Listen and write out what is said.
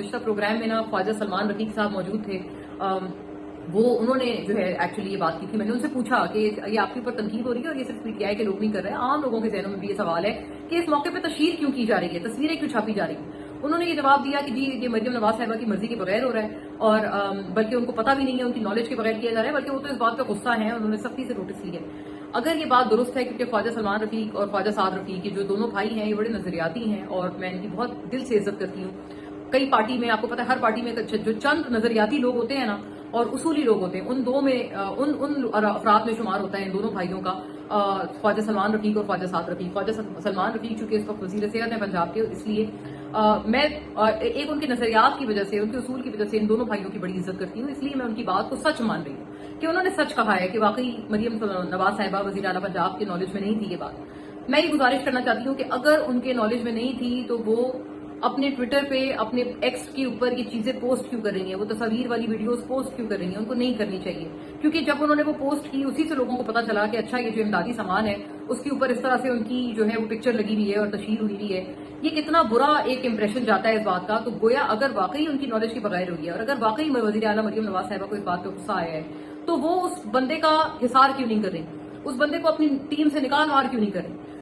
گزشتہ پروگرام میں نا خواجہ سلمان رفیق صاحب موجود تھے. انہوں نے جو ہے ایکچولی یہ بات کی تھی. میں نے ان سے پوچھا کہ یہ آپ کے اوپر تنقید ہو رہی ہے اور یہ صرف پی ٹی آئی کے لوگ نہیں کر رہے ہیں, عام لوگوں کے ذہنوں میں بھی یہ سوال ہے کہ اس موقع پہ تشہیر کیوں کی جا رہی ہے, تصویریں کیوں چھاپی جا رہی ہیں. انہوں نے یہ جواب دیا کہ جی یہ مریم نواز صاحبہ کی مرضی کے بغیر ہو رہا ہے, اور بلکہ ان کو پتہ بھی نہیں ہے, ان کی نالج کے بغیر کیا جا رہا ہے, بلکہ وہ تو اس بات پہ غصہ ہیں, انہوں نے سختی سے نوٹس لی ہے. اگر یہ بات درست ہے, کیونکہ خواجہ سلمان رفیق اور خواجہ سعد رفیق یہ جو دونوں بھائی ہیں یہ بڑے نظریاتی ہیں اور میں ان کی بہت دل سے عزت کرتی ہوں. کئی پارٹی میں آپ کو پتا ہے, ہر پارٹی میں جو چند نظریاتی لوگ ہوتے ہیں نا اور اصولی لوگ ہوتے ہیں, ان دو میں ان افراد میں شمار ہوتا ہے ان دونوں بھائیوں کا, خواجہ سلمان رفیق اور خواجہ سعد رفیق. خواجہ سلمان رفیق چونکہ اس وقت وزیر صحت ہیں پنجاب کے, اس لیے میں ایک ان کے نظریات کی وجہ سے, ان کے اصول کی وجہ سے ان دونوں بھائیوں کی بڑی عزت کرتی ہوں. اس لیے میں ان کی بات کو سچ مان رہی ہوں کہ انہوں نے سچ کہا ہے کہ واقعی مریم نواز صاحبہ وزیر اعلیٰ پنجاب کے نالج میں نہیں تھی یہ بات. میں یہ گزارش کرنا چاہتی ہوں کہ اگر ان کے نالج میں نہیں تھی تو وہ اپنے ٹویٹر پہ, اپنے ایکس کے اوپر یہ چیزیں پوسٹ کیوں کر رہی ہیں, وہ تصاویر والی ویڈیوز پوسٹ کیوں کر رہی ہیں. ان کو نہیں کرنی چاہیے, کیونکہ جب انہوں نے وہ پوسٹ کی اسی سے لوگوں کو پتا چلا کہ اچھا یہ جو امدادی سامان ہے اس کے اوپر اس طرح سے ان کی جو ہے وہ پکچر لگی ہوئی ہے اور تشہیر ہوئی ہوئی ہے. یہ کتنا برا ایک امپریشن جاتا ہے اس بات کا. تو گویا اگر واقعی ان کی نالج کے بغیر ہوئی ہے اور اگر واقعی وزیر اعلیٰ مریم نواز صاحبہ کو اس بات پہ غصہ آیا ہے تو وہ اس بندے کا حصار کیوں نہیں کر رہی, اس بندے کو اپنی ٹیم سے نکال مار کیوں نہیں کر رہی.